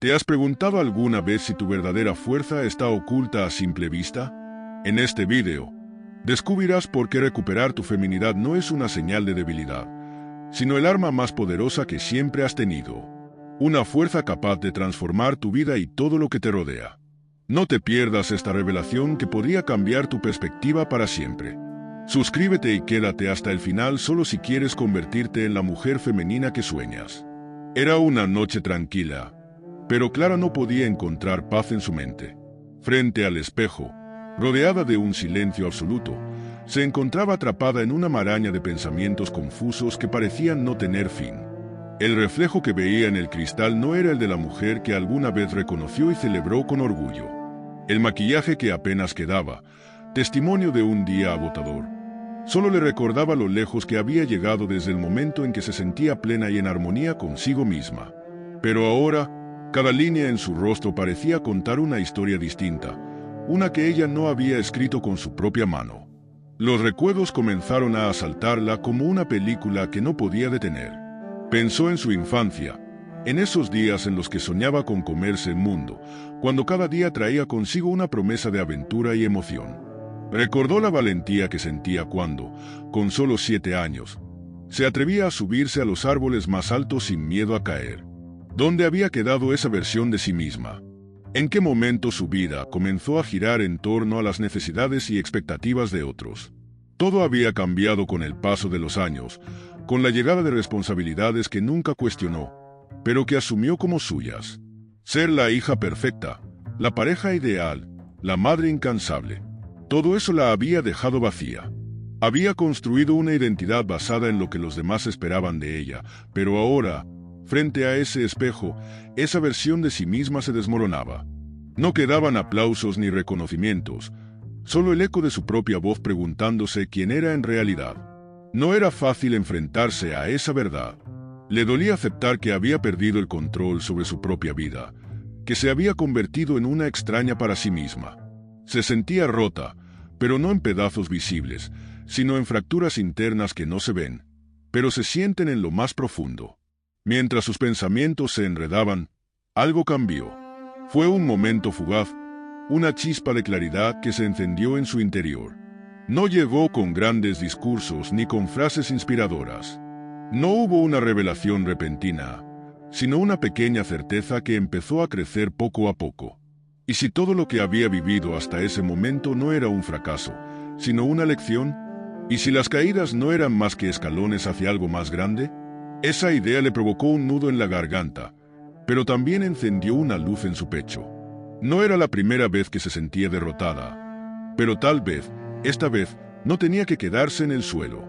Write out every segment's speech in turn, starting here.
¿Te has preguntado alguna vez si tu verdadera fuerza está oculta a simple vista? En este video, descubrirás por qué recuperar tu feminidad no es una señal de debilidad, sino el arma más poderosa que siempre has tenido. Una fuerza capaz de transformar tu vida y todo lo que te rodea. No te pierdas esta revelación que podría cambiar tu perspectiva para siempre. Suscríbete y quédate hasta el final solo si quieres convertirte en la mujer femenina que sueñas. Era una noche tranquila, pero Clara no podía encontrar paz en su mente. Frente al espejo, rodeada de un silencio absoluto, se encontraba atrapada en una maraña de pensamientos confusos que parecían no tener fin. El reflejo que veía en el cristal no era el de la mujer que alguna vez reconoció y celebró con orgullo. El maquillaje que apenas quedaba, testimonio de un día agotador, solo le recordaba lo lejos que había llegado desde el momento en que se sentía plena y en armonía consigo misma. Pero ahora, cada línea en su rostro parecía contar una historia distinta, una que ella no había escrito con su propia mano. Los recuerdos comenzaron a asaltarla como una película que no podía detener. Pensó en su infancia, en esos días en los que soñaba con comerse el mundo, cuando cada día traía consigo una promesa de aventura y emoción. Recordó la valentía que sentía cuando, con solo 7 años, se atrevía a subirse a los árboles más altos sin miedo a caer. ¿Dónde había quedado esa versión de sí misma? ¿En qué momento su vida comenzó a girar en torno a las necesidades y expectativas de otros? Todo había cambiado con el paso de los años, con la llegada de responsabilidades que nunca cuestionó, pero que asumió como suyas. Ser la hija perfecta, la pareja ideal, la madre incansable. Todo eso la había dejado vacía. Había construido una identidad basada en lo que los demás esperaban de ella, pero ahora, frente a ese espejo, esa versión de sí misma se desmoronaba. No quedaban aplausos ni reconocimientos, solo el eco de su propia voz preguntándose quién era en realidad. No era fácil enfrentarse a esa verdad. Le dolía aceptar que había perdido el control sobre su propia vida, que se había convertido en una extraña para sí misma. Se sentía rota, pero no en pedazos visibles, sino en fracturas internas que no se ven, pero se sienten en lo más profundo. Mientras sus pensamientos se enredaban, algo cambió. Fue un momento fugaz, una chispa de claridad que se encendió en su interior. No llegó con grandes discursos ni con frases inspiradoras. No hubo una revelación repentina, sino una pequeña certeza que empezó a crecer poco a poco. ¿Y si todo lo que había vivido hasta ese momento no era un fracaso, sino una lección? ¿Y si las caídas no eran más que escalones hacia algo más grande? Esa idea le provocó un nudo en la garganta, pero también encendió una luz en su pecho. No era la primera vez que se sentía derrotada, pero tal vez, esta vez, no tenía que quedarse en el suelo.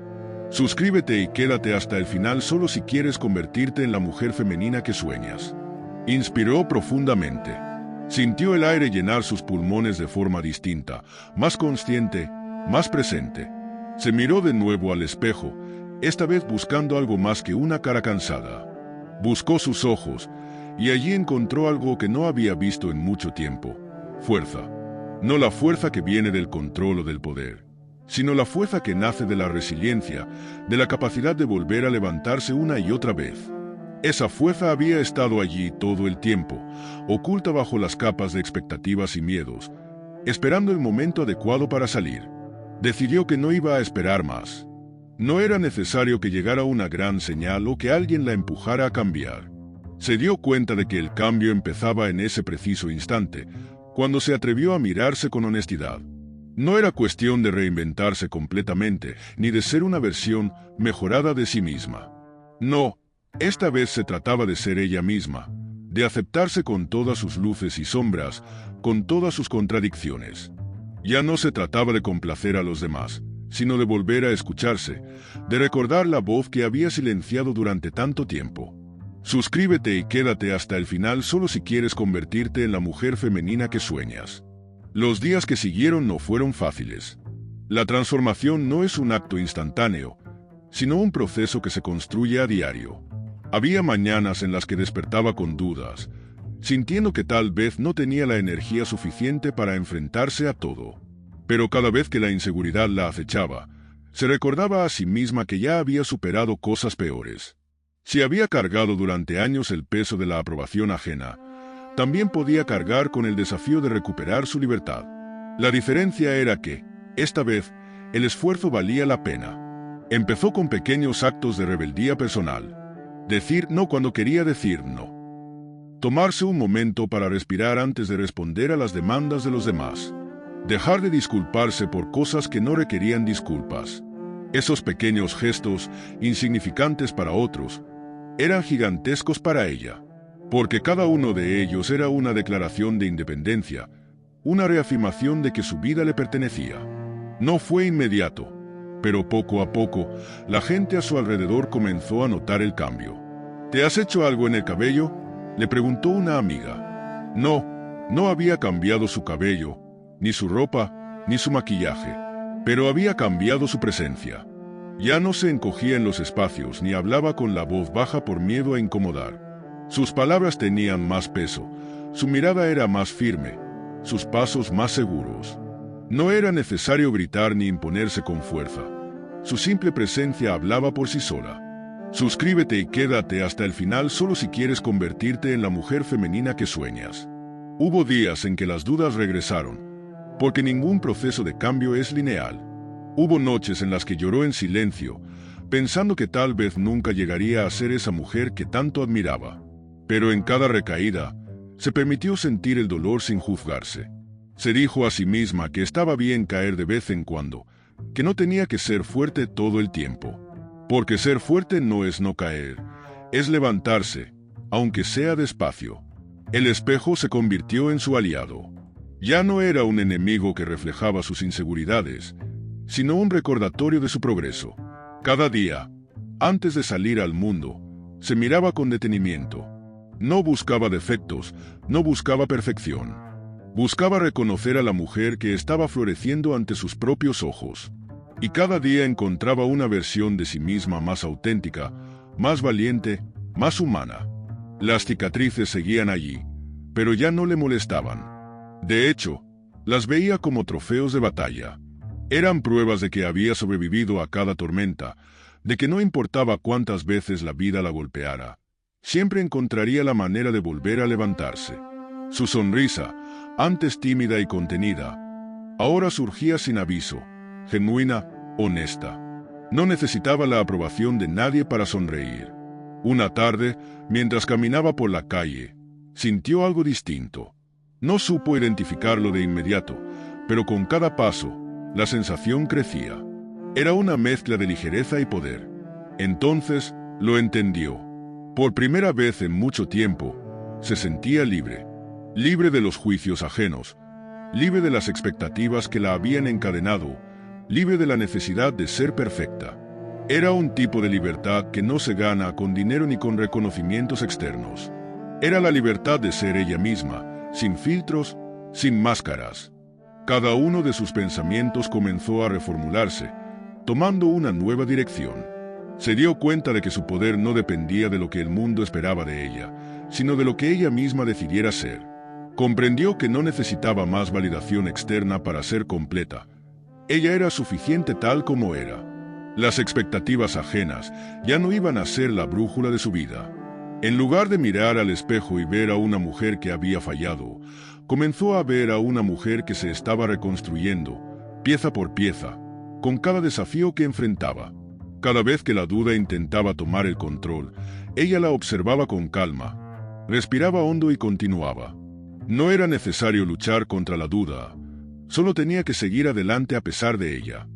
Suscríbete y quédate hasta el final solo si quieres convertirte en la mujer femenina que sueñas. Inspiró profundamente. Sintió el aire llenar sus pulmones de forma distinta, más consciente, más presente. Se miró de nuevo al espejo, esta vez buscando algo más que una cara cansada. Buscó sus ojos, y allí encontró algo que no había visto en mucho tiempo: fuerza. No la fuerza que viene del control o del poder, sino la fuerza que nace de la resiliencia, de la capacidad de volver a levantarse una y otra vez. Esa fuerza había estado allí todo el tiempo, oculta bajo las capas de expectativas y miedos, esperando el momento adecuado para salir. Decidió que no iba a esperar más. No era necesario que llegara una gran señal o que alguien la empujara a cambiar. Se dio cuenta de que el cambio empezaba en ese preciso instante, cuando se atrevió a mirarse con honestidad. No era cuestión de reinventarse completamente, ni de ser una versión mejorada de sí misma. No, esta vez se trataba de ser ella misma, de aceptarse con todas sus luces y sombras, con todas sus contradicciones. Ya no se trataba de complacer a los demás, sino de volver a escucharse, de recordar la voz que había silenciado durante tanto tiempo. Suscríbete y quédate hasta el final solo si quieres convertirte en la mujer femenina que sueñas. Los días que siguieron no fueron fáciles. La transformación no es un acto instantáneo, sino un proceso que se construye a diario. Había mañanas en las que despertaba con dudas, sintiendo que tal vez no tenía la energía suficiente para enfrentarse a todo. Pero cada vez que la inseguridad la acechaba, se recordaba a sí misma que ya había superado cosas peores. Si había cargado durante años el peso de la aprobación ajena, también podía cargar con el desafío de recuperar su libertad. La diferencia era que, esta vez, el esfuerzo valía la pena. Empezó con pequeños actos de rebeldía personal. Decir no cuando quería decir no. Tomarse un momento para respirar antes de responder a las demandas de los demás. Dejar de disculparse por cosas que no requerían disculpas. Esos pequeños gestos, insignificantes para otros, eran gigantescos para ella, porque cada uno de ellos era una declaración de independencia, una reafirmación de que su vida le pertenecía. No fue inmediato, pero poco a poco, la gente a su alrededor comenzó a notar el cambio. ¿Te has hecho algo en el cabello?, le preguntó una amiga. No había cambiado su cabello, ni su ropa, ni su maquillaje, pero había cambiado su presencia. Ya no se encogía en los espacios ni hablaba con la voz baja por miedo a incomodar. Sus palabras tenían más peso, su mirada era más firme, sus pasos más seguros. No era necesario gritar ni imponerse con fuerza. Su simple presencia hablaba por sí sola. Suscríbete y quédate hasta el final solo si quieres convertirte en la mujer femenina que sueñas. Hubo días en que las dudas regresaron, porque ningún proceso de cambio es lineal. Hubo noches en las que lloró en silencio, pensando que tal vez nunca llegaría a ser esa mujer que tanto admiraba. Pero en cada recaída, se permitió sentir el dolor sin juzgarse. Se dijo a sí misma que estaba bien caer de vez en cuando, que no tenía que ser fuerte todo el tiempo. Porque ser fuerte no es no caer, es levantarse, aunque sea despacio. El espejo se convirtió en su aliado. Ya no era un enemigo que reflejaba sus inseguridades, sino un recordatorio de su progreso. Cada día, antes de salir al mundo, se miraba con detenimiento. No buscaba defectos, no buscaba perfección. Buscaba reconocer a la mujer que estaba floreciendo ante sus propios ojos. Y cada día encontraba una versión de sí misma más auténtica, más valiente, más humana. Las cicatrices seguían allí, pero ya no le molestaban. De hecho, las veía como trofeos de batalla. Eran pruebas de que había sobrevivido a cada tormenta, de que no importaba cuántas veces la vida la golpeara, siempre encontraría la manera de volver a levantarse. Su sonrisa, antes tímida y contenida, ahora surgía sin aviso, genuina, honesta. No necesitaba la aprobación de nadie para sonreír. Una tarde, mientras caminaba por la calle, sintió algo distinto. No supo identificarlo de inmediato, pero con cada paso, la sensación crecía. Era una mezcla de ligereza y poder. Entonces, lo entendió. Por primera vez en mucho tiempo, se sentía libre. Libre de los juicios ajenos, libre de las expectativas que la habían encadenado, libre de la necesidad de ser perfecta. Era un tipo de libertad que no se gana con dinero ni con reconocimientos externos. Era la libertad de ser ella misma, sin filtros, sin máscaras. Cada uno de sus pensamientos comenzó a reformularse, tomando una nueva dirección. Se dio cuenta de que su poder no dependía de lo que el mundo esperaba de ella, sino de lo que ella misma decidiera ser. Comprendió que no necesitaba más validación externa para ser completa. Ella era suficiente tal como era. Las expectativas ajenas ya no iban a ser la brújula de su vida. En lugar de mirar al espejo y ver a una mujer que había fallado, comenzó a ver a una mujer que se estaba reconstruyendo, pieza por pieza, con cada desafío que enfrentaba. Cada vez que la duda intentaba tomar el control, ella la observaba con calma, respiraba hondo y continuaba. No era necesario luchar contra la duda, solo tenía que seguir adelante a pesar de ella.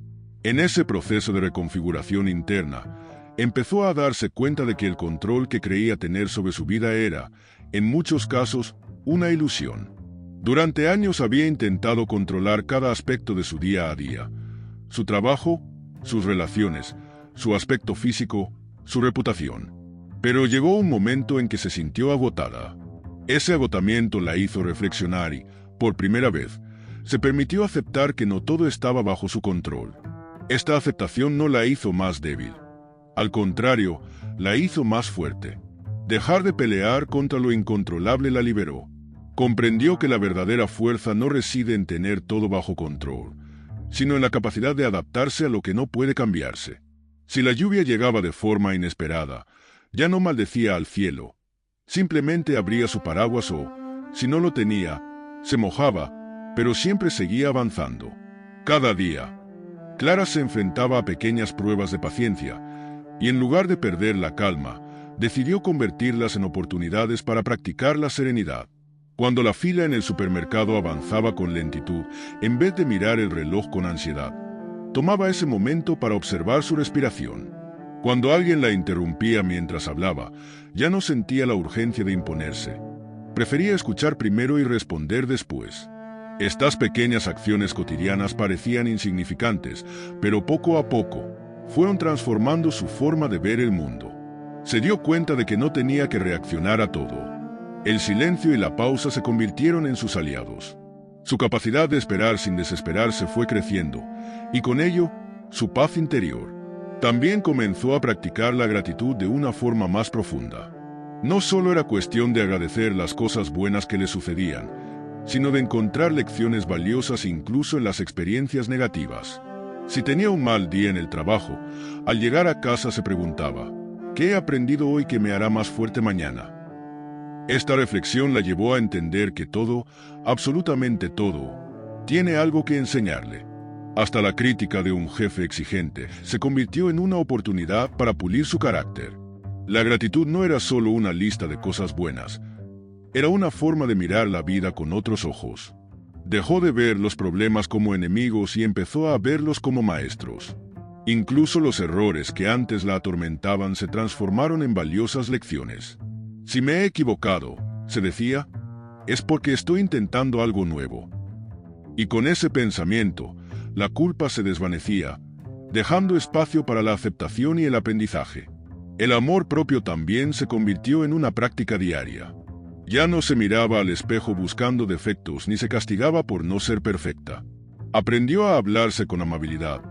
En ese proceso de reconfiguración interna, empezó a darse cuenta de que el control que creía tener sobre su vida era, en muchos casos, una ilusión. Durante años había intentado controlar cada aspecto de su día a día: su trabajo, sus relaciones, su aspecto físico, su reputación. Pero llegó un momento en que se sintió agotada. Ese agotamiento la hizo reflexionar y, por primera vez, se permitió aceptar que no todo estaba bajo su control. Esta aceptación no la hizo más débil. Al contrario, la hizo más fuerte. Dejar de pelear contra lo incontrolable la liberó. Comprendió que la verdadera fuerza no reside en tener todo bajo control, sino en la capacidad de adaptarse a lo que no puede cambiarse. Si la lluvia llegaba de forma inesperada, ya no maldecía al cielo. Simplemente abría su paraguas o, Si no lo tenía, se mojaba, pero siempre seguía avanzando. Cada día, Clara se enfrentaba a pequeñas pruebas de paciencia, y en lugar de perder la calma, decidió convertirlas en oportunidades para practicar la serenidad. Cuando la fila en el supermercado avanzaba con lentitud, en vez de mirar el reloj con ansiedad, tomaba ese momento para observar su respiración. Cuando alguien la interrumpía mientras hablaba, ya no sentía la urgencia de imponerse. Prefería escuchar primero y responder después. Estas pequeñas acciones cotidianas parecían insignificantes, pero poco a poco fueron transformando su forma de ver el mundo. Se dio cuenta de que no tenía que reaccionar a todo. El silencio y la pausa se convirtieron en sus aliados. Su capacidad de esperar sin desesperarse fue creciendo, y con ello, su paz interior. También comenzó a practicar la gratitud de una forma más profunda. No solo era cuestión de agradecer las cosas buenas que le sucedían, sino de encontrar lecciones valiosas incluso en las experiencias negativas. Si tenía un mal día en el trabajo, al llegar a casa se preguntaba, ¿qué he aprendido hoy que me hará más fuerte mañana? Esta reflexión la llevó a entender que todo, absolutamente todo, tiene algo que enseñarle. Hasta la crítica de un jefe exigente se convirtió en una oportunidad para pulir su carácter. La gratitud no era solo una lista de cosas buenas, era una forma de mirar la vida con otros ojos. Dejó de ver los problemas como enemigos y empezó a verlos como maestros. Incluso los errores que antes la atormentaban se transformaron en valiosas lecciones. Si me he equivocado, se decía, es porque estoy intentando algo nuevo. Y con ese pensamiento, la culpa se desvanecía, dejando espacio para la aceptación y el aprendizaje. El amor propio también se convirtió en una práctica diaria. Ya no se miraba al espejo buscando defectos ni se castigaba por no ser perfecta. Aprendió a hablarse con amabilidad,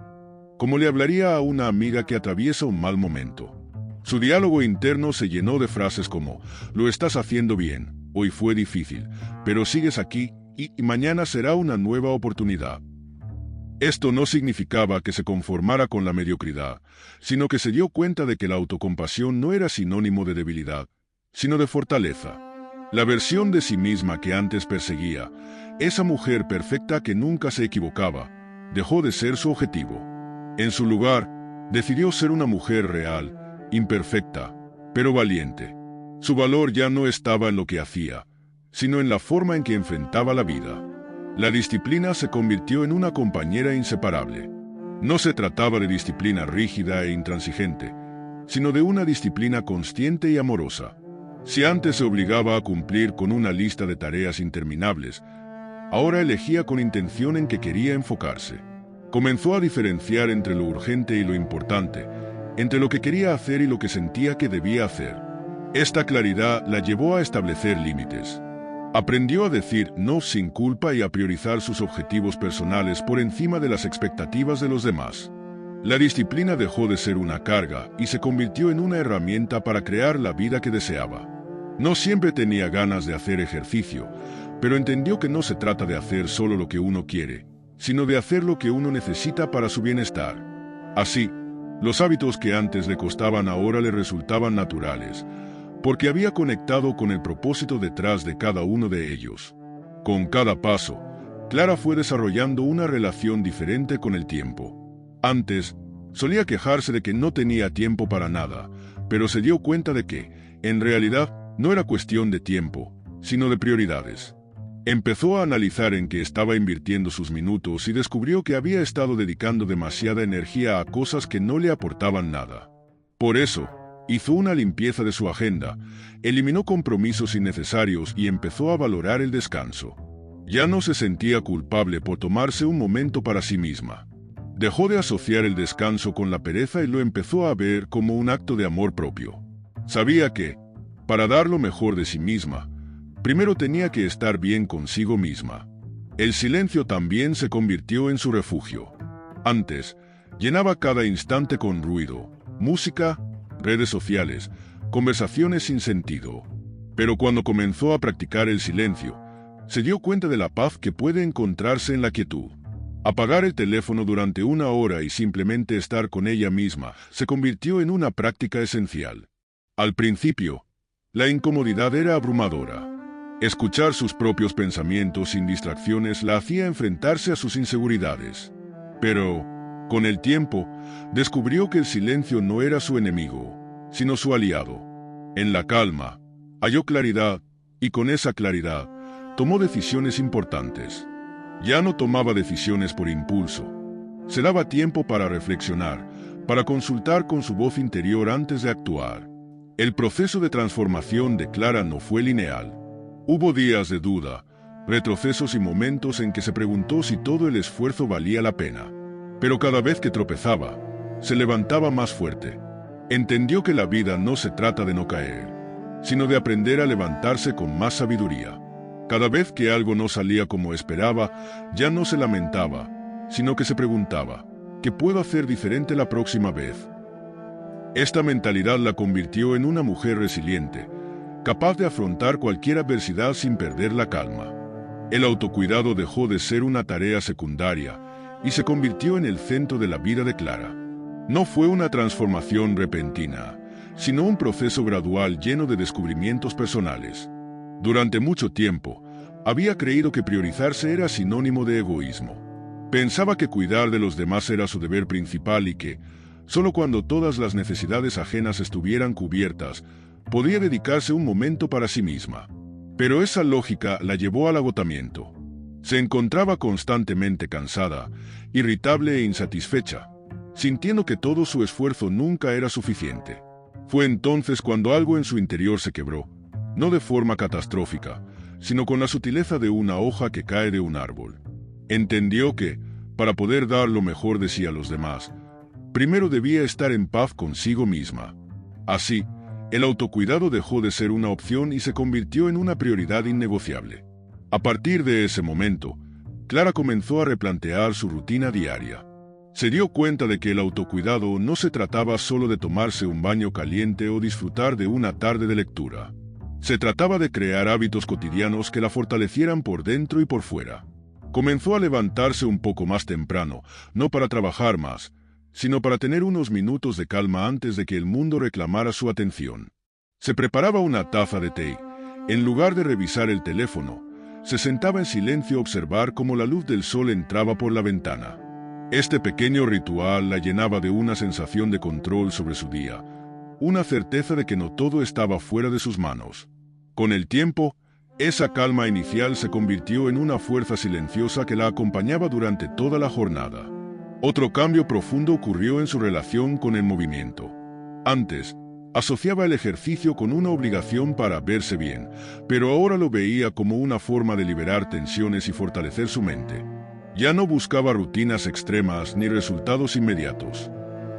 como le hablaría a una amiga que atraviesa un mal momento. Su diálogo interno se llenó de frases como, lo estás haciendo bien, hoy fue difícil, pero sigues aquí y mañana será una nueva oportunidad. Esto no significaba que se conformara con la mediocridad, sino que se dio cuenta de que la autocompasión no era sinónimo de debilidad, sino de fortaleza. La versión de sí misma que antes perseguía, esa mujer perfecta que nunca se equivocaba, dejó de ser su objetivo. En su lugar, decidió ser una mujer real, imperfecta, pero valiente. Su valor ya no estaba en lo que hacía, sino en la forma en que enfrentaba la vida. La disciplina se convirtió en una compañera inseparable. No se trataba de disciplina rígida e intransigente, sino de una disciplina consciente y amorosa. Si antes se obligaba a cumplir con una lista de tareas interminables, ahora elegía con intención en qué quería enfocarse. Comenzó a diferenciar entre lo urgente y lo importante, entre lo que quería hacer y lo que sentía que debía hacer. Esta claridad la llevó a establecer límites. Aprendió a decir no sin culpa y a priorizar sus objetivos personales por encima de las expectativas de los demás. La disciplina dejó de ser una carga y se convirtió en una herramienta para crear la vida que deseaba. No siempre tenía ganas de hacer ejercicio, pero entendió que no se trata de hacer solo lo que uno quiere, sino de hacer lo que uno necesita para su bienestar. Así, los hábitos que antes le costaban ahora le resultaban naturales, porque había conectado con el propósito detrás de cada uno de ellos. Con cada paso, Clara fue desarrollando una relación diferente con el tiempo. Antes, solía quejarse de que no tenía tiempo para nada, pero se dio cuenta de que, en realidad, no era cuestión de tiempo, sino de prioridades. Empezó a analizar en qué estaba invirtiendo sus minutos y descubrió que había estado dedicando demasiada energía a cosas que no le aportaban nada. Por eso, hizo una limpieza de su agenda, eliminó compromisos innecesarios y empezó a valorar el descanso. Ya no se sentía culpable por tomarse un momento para sí misma. Dejó de asociar el descanso con la pereza y lo empezó a ver como un acto de amor propio. Sabía que, para dar lo mejor de sí misma, primero tenía que estar bien consigo misma. El silencio también se convirtió en su refugio. Antes, llenaba cada instante con ruido, música, redes sociales, conversaciones sin sentido. Pero cuando comenzó a practicar el silencio, se dio cuenta de la paz que puede encontrarse en la quietud. Apagar el teléfono durante una hora y simplemente estar con ella misma se convirtió en una práctica esencial. Al principio, la incomodidad era abrumadora. Escuchar sus propios pensamientos sin distracciones la hacía enfrentarse a sus inseguridades. Pero, con el tiempo, descubrió que el silencio no era su enemigo, sino su aliado. En la calma, halló claridad, y con esa claridad, tomó decisiones importantes. Ya no tomaba decisiones por impulso. Se daba tiempo para reflexionar, para consultar con su voz interior antes de actuar. El proceso de transformación de Clara no fue lineal. Hubo días de duda, retrocesos y momentos en que se preguntó si todo el esfuerzo valía la pena. Pero cada vez que tropezaba, se levantaba más fuerte. Entendió que la vida no se trata de no caer, sino de aprender a levantarse con más sabiduría. Cada vez que algo no salía como esperaba, ya no se lamentaba, sino que se preguntaba, ¿qué puedo hacer diferente la próxima vez? Esta mentalidad la convirtió en una mujer resiliente, capaz de afrontar cualquier adversidad sin perder la calma. El autocuidado dejó de ser una tarea secundaria y se convirtió en el centro de la vida de Clara. No fue una transformación repentina, sino un proceso gradual lleno de descubrimientos personales. Durante mucho tiempo, había creído que priorizarse era sinónimo de egoísmo. Pensaba que cuidar de los demás era su deber principal y que, solo cuando todas las necesidades ajenas estuvieran cubiertas, podía dedicarse un momento para sí misma. Pero esa lógica la llevó al agotamiento. Se encontraba constantemente cansada, irritable e insatisfecha, sintiendo que todo su esfuerzo nunca era suficiente. Fue entonces cuando algo en su interior se quebró, no de forma catastrófica, sino con la sutileza de una hoja que cae de un árbol. Entendió que, para poder dar lo mejor de sí a los demás, primero debía estar en paz consigo misma. Así, el autocuidado dejó de ser una opción y se convirtió en una prioridad innegociable. A partir de ese momento, Clara comenzó a replantear su rutina diaria. Se dio cuenta de que el autocuidado no se trataba solo de tomarse un baño caliente o disfrutar de una tarde de lectura. Se trataba de crear hábitos cotidianos que la fortalecieran por dentro y por fuera. Comenzó a levantarse un poco más temprano, no para trabajar más, sino para tener unos minutos de calma antes de que el mundo reclamara su atención. Se preparaba una taza de té. En lugar de revisar el teléfono, se sentaba en silencio a observar cómo la luz del sol entraba por la ventana. Este pequeño ritual la llenaba de una sensación de control sobre su día, una certeza de que no todo estaba fuera de sus manos. Con el tiempo, esa calma inicial se convirtió en una fuerza silenciosa que la acompañaba durante toda la jornada. Otro cambio profundo ocurrió en su relación con el movimiento. Antes, asociaba el ejercicio con una obligación para verse bien, pero ahora lo veía como una forma de liberar tensiones y fortalecer su mente. Ya no buscaba rutinas extremas ni resultados inmediatos.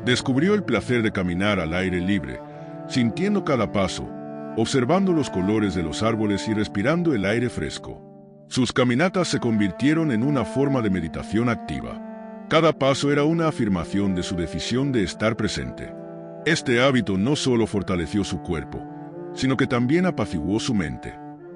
Descubrió el placer de caminar al aire libre, sintiendo cada paso, observando los colores de los árboles y respirando el aire fresco. Sus caminatas se convirtieron en una forma de meditación activa. Cada paso era una afirmación de su decisión de estar presente. Este hábito no solo fortaleció su cuerpo, sino que también apaciguó su mente.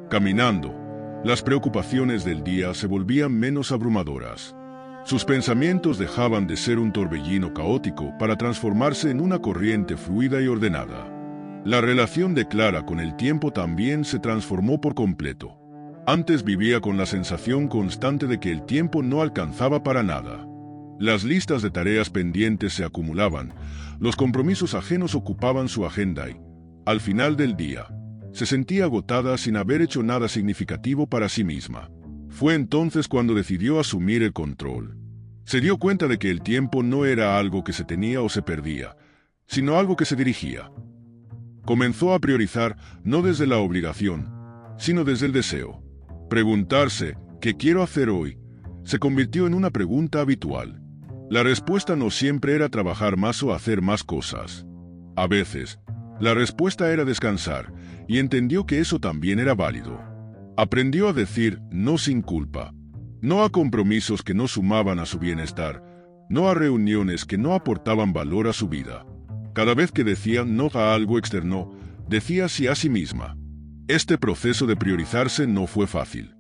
Caminando, las preocupaciones del día se volvían menos abrumadoras. Sus pensamientos dejaban de ser un torbellino caótico para transformarse en una corriente fluida y ordenada. La relación de Clara con el tiempo también se transformó por completo. Antes vivía con la sensación constante de que el tiempo no alcanzaba para nada. Las listas de tareas pendientes se acumulaban, los compromisos ajenos ocupaban su agenda y, al final del día, se sentía agotada sin haber hecho nada significativo para sí misma. Fue entonces cuando decidió asumir el control. Se dio cuenta de que el tiempo no era algo que se tenía o se perdía, sino algo que se dirigía. Comenzó a priorizar no desde la obligación, sino desde el deseo. Preguntarse, ¿qué quiero hacer hoy?, se convirtió en una pregunta habitual. La respuesta no siempre era trabajar más o hacer más cosas. A veces, la respuesta era descansar, y entendió que eso también era válido. Aprendió a decir no sin culpa, no a compromisos que no sumaban a su bienestar, no a reuniones que no aportaban valor a su vida. Cada vez que decía no a algo externo, decía sí a sí misma. Este proceso de priorizarse no fue fácil.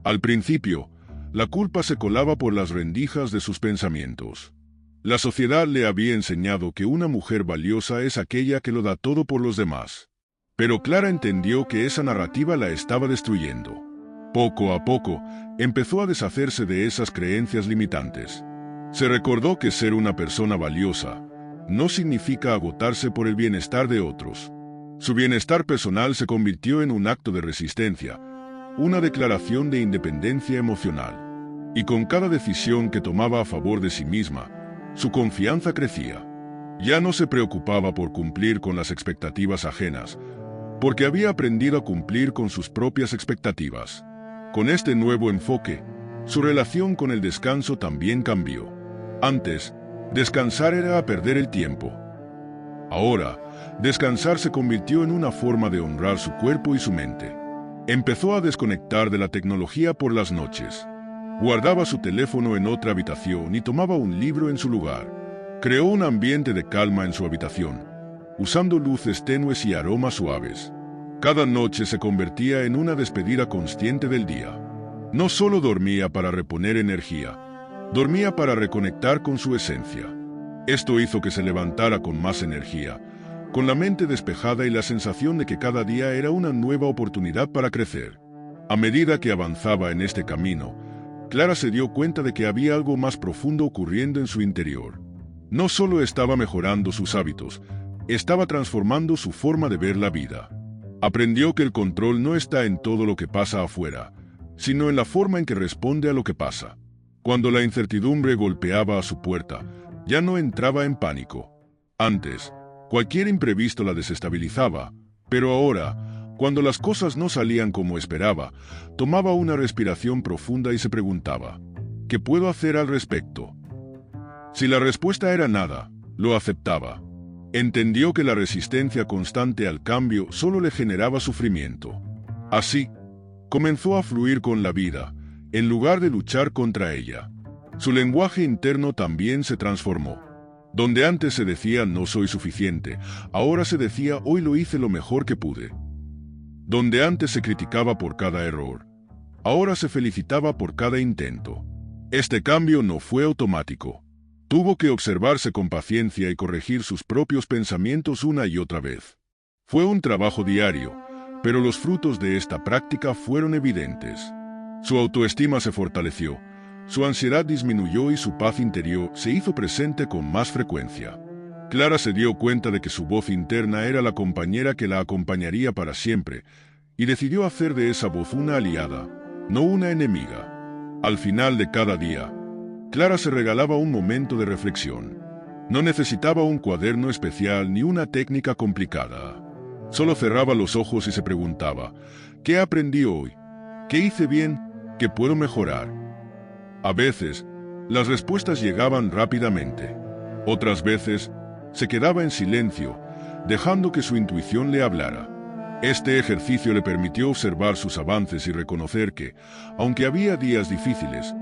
Al principio, la culpa se colaba por las rendijas de sus pensamientos. La sociedad le había enseñado que una mujer valiosa es aquella que lo da todo por los demás. Pero Clara entendió que esa narrativa la estaba destruyendo. Poco a poco, empezó a deshacerse de esas creencias limitantes. Se recordó que ser una persona valiosa no significa agotarse por el bienestar de otros. Su bienestar personal se convirtió en un acto de resistencia, una declaración de independencia emocional. Y con cada decisión que tomaba a favor de sí misma, su confianza crecía. Ya no se preocupaba por cumplir con las expectativas ajenas, porque había aprendido a cumplir con sus propias expectativas. Con este nuevo enfoque, su relación con el descanso también cambió. Antes, descansar era perder el tiempo. Ahora, descansar se convirtió en una forma de honrar su cuerpo y su mente. Empezó a desconectar de la tecnología por las noches. Guardaba su teléfono en otra habitación y tomaba un libro en su lugar. Creó un ambiente de calma en su habitación, usando luces tenues y aromas suaves. Cada noche se convertía en una despedida consciente del día. No solo dormía para reponer energía, dormía para reconectar con su esencia. Esto hizo que se levantara con más energía, con la mente despejada y la sensación de que cada día era una nueva oportunidad para crecer. A medida que avanzaba en este camino, Clara se dio cuenta de que había algo más profundo ocurriendo en su interior. No solo estaba mejorando sus hábitos, estaba transformando su forma de ver la vida. Aprendió que el control no está en todo lo que pasa afuera, sino en la forma en que responde a lo que pasa. Cuando la incertidumbre golpeaba a su puerta, ya no entraba en pánico. Antes, cualquier imprevisto la desestabilizaba, pero ahora, cuando las cosas no salían como esperaba, tomaba una respiración profunda y se preguntaba, ¿qué puedo hacer al respecto? Si la respuesta era nada, lo aceptaba. Entendió que la resistencia constante al cambio solo le generaba sufrimiento. Así, comenzó a fluir con la vida, en lugar de luchar contra ella. Su lenguaje interno también se transformó. Donde antes se decía no soy suficiente, ahora se decía hoy lo hice lo mejor que pude. Donde antes se criticaba por cada error, ahora se felicitaba por cada intento. Este cambio no fue automático. Tuvo que observarse con paciencia y corregir sus propios pensamientos una y otra vez. Fue un trabajo diario, pero los frutos de esta práctica fueron evidentes. Su autoestima se fortaleció, su ansiedad disminuyó y su paz interior se hizo presente con más frecuencia. Clara se dio cuenta de que su voz interna era la compañera que la acompañaría para siempre, y decidió hacer de esa voz una aliada, no una enemiga. Al final de cada día, Clara se regalaba un momento de reflexión. No necesitaba un cuaderno especial ni una técnica complicada. Solo cerraba los ojos y se preguntaba, ¿qué aprendí hoy? ¿Qué hice bien? ¿Qué puedo mejorar? A veces, las respuestas llegaban rápidamente. Otras veces, se quedaba en silencio, dejando que su intuición le hablara. Este ejercicio le permitió observar sus avances y reconocer que, aunque había días difíciles,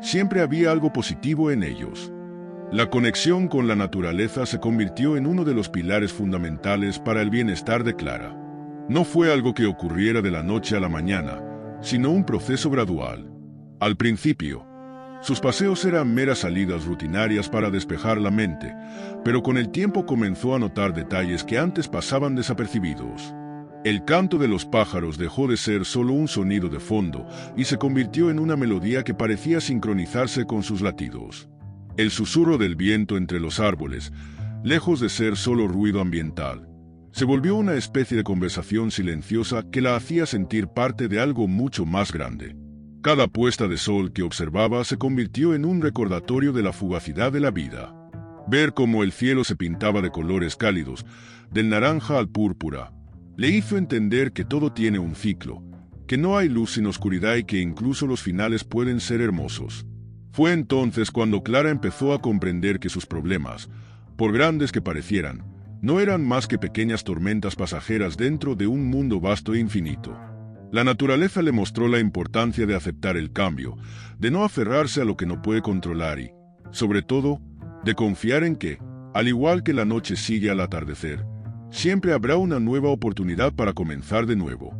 siempre había algo positivo en ellos. La conexión con la naturaleza se convirtió en uno de los pilares fundamentales para el bienestar de Clara. No fue algo que ocurriera de la noche a la mañana, sino un proceso gradual. Al principio, sus paseos eran meras salidas rutinarias para despejar la mente, pero con el tiempo comenzó a notar detalles que antes pasaban desapercibidos. El canto de los pájaros dejó de ser solo un sonido de fondo y se convirtió en una melodía que parecía sincronizarse con sus latidos. El susurro del viento entre los árboles, lejos de ser solo ruido ambiental, se volvió una especie de conversación silenciosa que la hacía sentir parte de algo mucho más grande. Cada puesta de sol que observaba se convirtió en un recordatorio de la fugacidad de la vida. Ver cómo el cielo se pintaba de colores cálidos, del naranja al púrpura, le hizo entender que todo tiene un ciclo, que no hay luz sin oscuridad y que incluso los finales pueden ser hermosos. Fue entonces cuando Clara empezó a comprender que sus problemas, por grandes que parecieran, no eran más que pequeñas tormentas pasajeras dentro de un mundo vasto e infinito. La naturaleza le mostró la importancia de aceptar el cambio, de no aferrarse a lo que no puede controlar y, sobre todo, de confiar en que, al igual que la noche sigue al atardecer, siempre habrá una nueva oportunidad para comenzar de nuevo.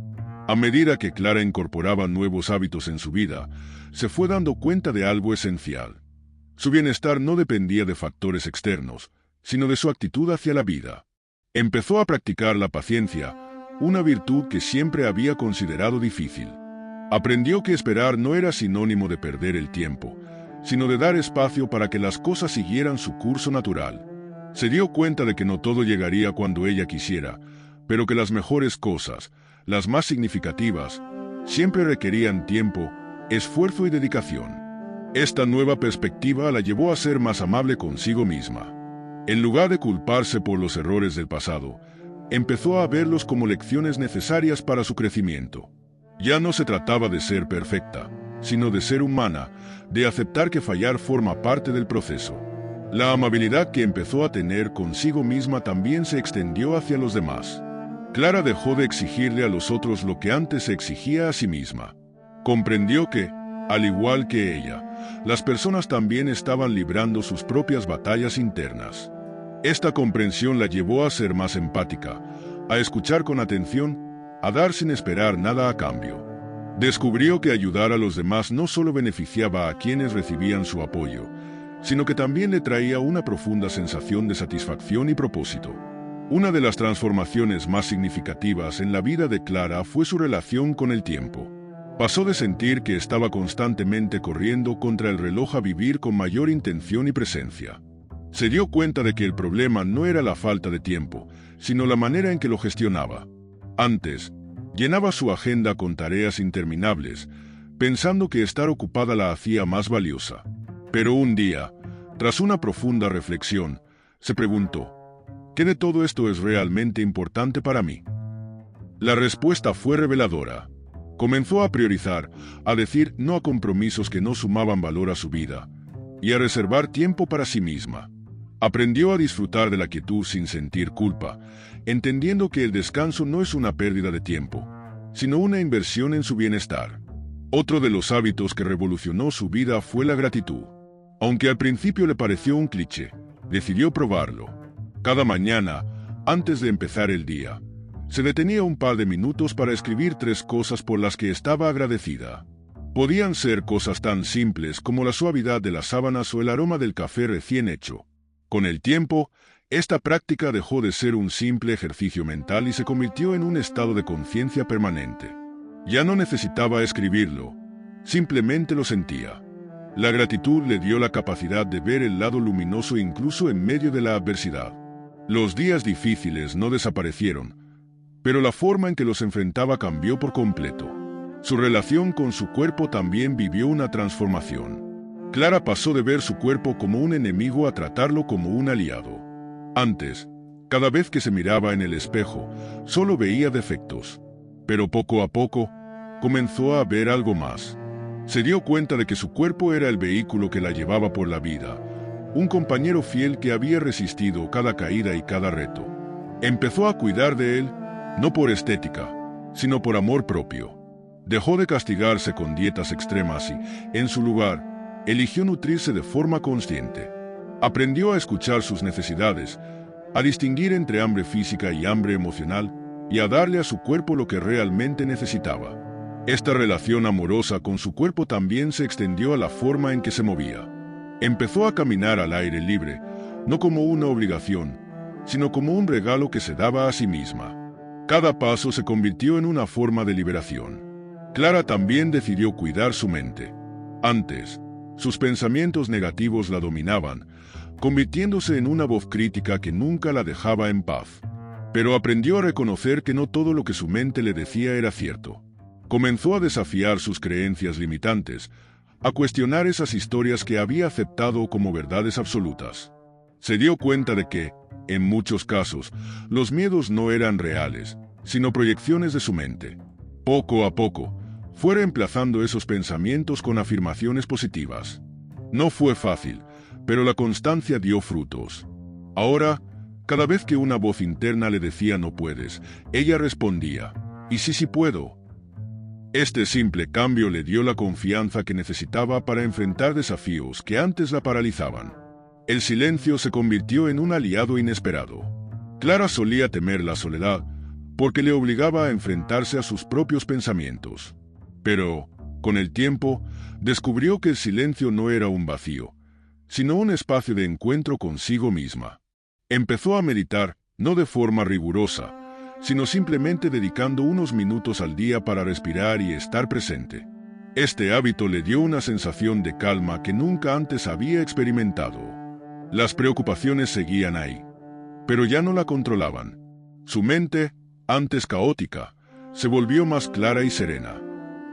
A medida que Clara incorporaba nuevos hábitos en su vida, se fue dando cuenta de algo esencial. Su bienestar no dependía de factores externos, sino de su actitud hacia la vida. Empezó a practicar la paciencia, una virtud que siempre había considerado difícil. Aprendió que esperar no era sinónimo de perder el tiempo, sino de dar espacio para que las cosas siguieran su curso natural. Se dio cuenta de que no todo llegaría cuando ella quisiera, pero que las mejores cosas, las más significativas, siempre requerían tiempo, esfuerzo y dedicación. Esta nueva perspectiva la llevó a ser más amable consigo misma. En lugar de culparse por los errores del pasado, empezó a verlos como lecciones necesarias para su crecimiento. Ya no se trataba de ser perfecta, sino de ser humana, de aceptar que fallar forma parte del proceso. La amabilidad que empezó a tener consigo misma también se extendió hacia los demás. Clara dejó de exigirle a los otros lo que antes se exigía a sí misma. Comprendió que, al igual que ella, las personas también estaban librando sus propias batallas internas. Esta comprensión la llevó a ser más empática, a escuchar con atención, a dar sin esperar nada a cambio. Descubrió que ayudar a los demás no solo beneficiaba a quienes recibían su apoyo, sino que también le traía una profunda sensación de satisfacción y propósito. Una de las transformaciones más significativas en la vida de Clara fue su relación con el tiempo. Pasó de sentir que estaba constantemente corriendo contra el reloj a vivir con mayor intención y presencia. Se dio cuenta de que el problema no era la falta de tiempo, sino la manera en que lo gestionaba. Antes, llenaba su agenda con tareas interminables, pensando que estar ocupada la hacía más valiosa. Pero un día, tras una profunda reflexión, se preguntó, ¿qué de todo esto es realmente importante para mí? La respuesta fue reveladora. Comenzó a priorizar, a decir no a compromisos que no sumaban valor a su vida, y a reservar tiempo para sí misma. Aprendió a disfrutar de la quietud sin sentir culpa, entendiendo que el descanso no es una pérdida de tiempo, sino una inversión en su bienestar. Otro de los hábitos que revolucionó su vida fue la gratitud. Aunque al principio le pareció un cliché, decidió probarlo. Cada mañana, antes de empezar el día, se detenía un par de minutos para escribir 3 cosas por las que estaba agradecida. Podían ser cosas tan simples como la suavidad de las sábanas o el aroma del café recién hecho. Con el tiempo, esta práctica dejó de ser un simple ejercicio mental y se convirtió en un estado de conciencia permanente. Ya no necesitaba escribirlo, simplemente lo sentía. La gratitud le dio la capacidad de ver el lado luminoso incluso en medio de la adversidad. Los días difíciles no desaparecieron, pero la forma en que los enfrentaba cambió por completo. Su relación con su cuerpo también vivió una transformación. Clara pasó de ver su cuerpo como un enemigo a tratarlo como un aliado. Antes, cada vez que se miraba en el espejo, solo veía defectos. Pero poco a poco, comenzó a ver algo más. Se dio cuenta de que su cuerpo era el vehículo que la llevaba por la vida, un compañero fiel que había resistido cada caída y cada reto. Empezó a cuidar de él, no por estética, sino por amor propio. Dejó de castigarse con dietas extremas y, en su lugar, eligió nutrirse de forma consciente. Aprendió a escuchar sus necesidades, a distinguir entre hambre física y hambre emocional, y a darle a su cuerpo lo que realmente necesitaba. Esta relación amorosa con su cuerpo también se extendió a la forma en que se movía. Empezó a caminar al aire libre, no como una obligación, sino como un regalo que se daba a sí misma. Cada paso se convirtió en una forma de liberación. Clara también decidió cuidar su mente. Antes, sus pensamientos negativos la dominaban, convirtiéndose en una voz crítica que nunca la dejaba en paz. Pero aprendió a reconocer que no todo lo que su mente le decía era cierto. Comenzó a desafiar sus creencias limitantes, a cuestionar esas historias que había aceptado como verdades absolutas. Se dio cuenta de que, en muchos casos, los miedos no eran reales, sino proyecciones de su mente. Poco a poco, fue reemplazando esos pensamientos con afirmaciones positivas. No fue fácil, pero la constancia dio frutos. Ahora, cada vez que una voz interna le decía no puedes, ella respondía, ¿y sí puedo? Este simple cambio le dio la confianza que necesitaba para enfrentar desafíos que antes la paralizaban. El silencio se convirtió en un aliado inesperado. Clara solía temer la soledad, porque le obligaba a enfrentarse a sus propios pensamientos. Pero, con el tiempo, descubrió que el silencio no era un vacío, sino un espacio de encuentro consigo misma. Empezó a meditar, no de forma rigurosa, sino simplemente dedicando unos minutos al día para respirar y estar presente. Este hábito le dio una sensación de calma que nunca antes había experimentado. Las preocupaciones seguían ahí, pero ya no la controlaban. Su mente, antes caótica, se volvió más clara y serena.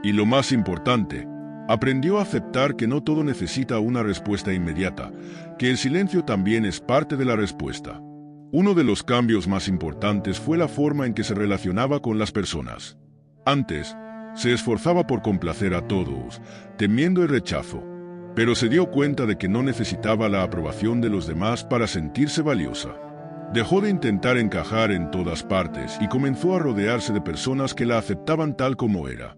Y lo más importante, aprendió a aceptar que no todo necesita una respuesta inmediata, que el silencio también es parte de la respuesta. Uno de los cambios más importantes fue la forma en que se relacionaba con las personas. Antes, se esforzaba por complacer a todos, temiendo el rechazo, pero se dio cuenta de que no necesitaba la aprobación de los demás para sentirse valiosa. Dejó de intentar encajar en todas partes y comenzó a rodearse de personas que la aceptaban tal como era.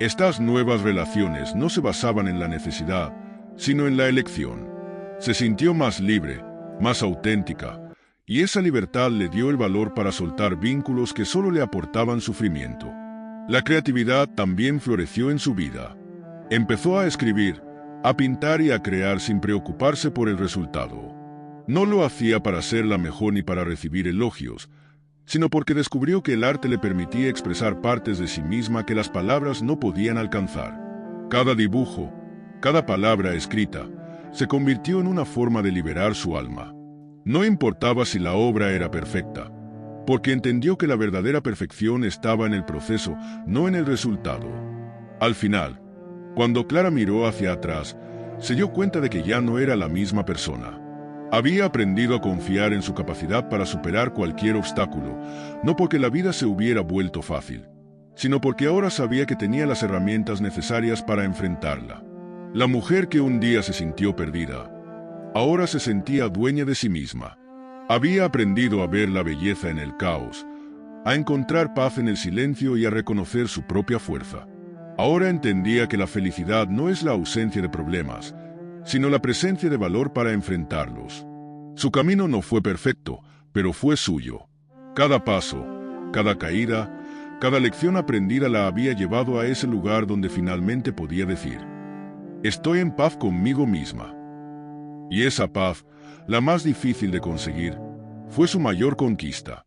Estas nuevas relaciones no se basaban en la necesidad, sino en la elección. Se sintió más libre, más auténtica, y esa libertad le dio el valor para soltar vínculos que solo le aportaban sufrimiento. La creatividad también floreció en su vida. Empezó a escribir, a pintar y a crear sin preocuparse por el resultado. No lo hacía para ser la mejor ni para recibir elogios, sino porque descubrió que el arte le permitía expresar partes de sí misma que las palabras no podían alcanzar. Cada dibujo, cada palabra escrita, se convirtió en una forma de liberar su alma. No importaba si la obra era perfecta, porque entendió que la verdadera perfección estaba en el proceso, no en el resultado. Al final, cuando Clara miró hacia atrás, se dio cuenta de que ya no era la misma persona. Había aprendido a confiar en su capacidad para superar cualquier obstáculo, no porque la vida se hubiera vuelto fácil, sino porque ahora sabía que tenía las herramientas necesarias para enfrentarla. La mujer que un día se sintió perdida, ahora se sentía dueña de sí misma. Había aprendido a ver la belleza en el caos, a encontrar paz en el silencio y a reconocer su propia fuerza. Ahora entendía que la felicidad no es la ausencia de problemas, sino la presencia de valor para enfrentarlos. Su camino no fue perfecto, pero fue suyo. Cada paso, cada caída, cada lección aprendida la había llevado a ese lugar donde finalmente podía decir: estoy en paz conmigo misma. Y esa paz, la más difícil de conseguir, fue su mayor conquista.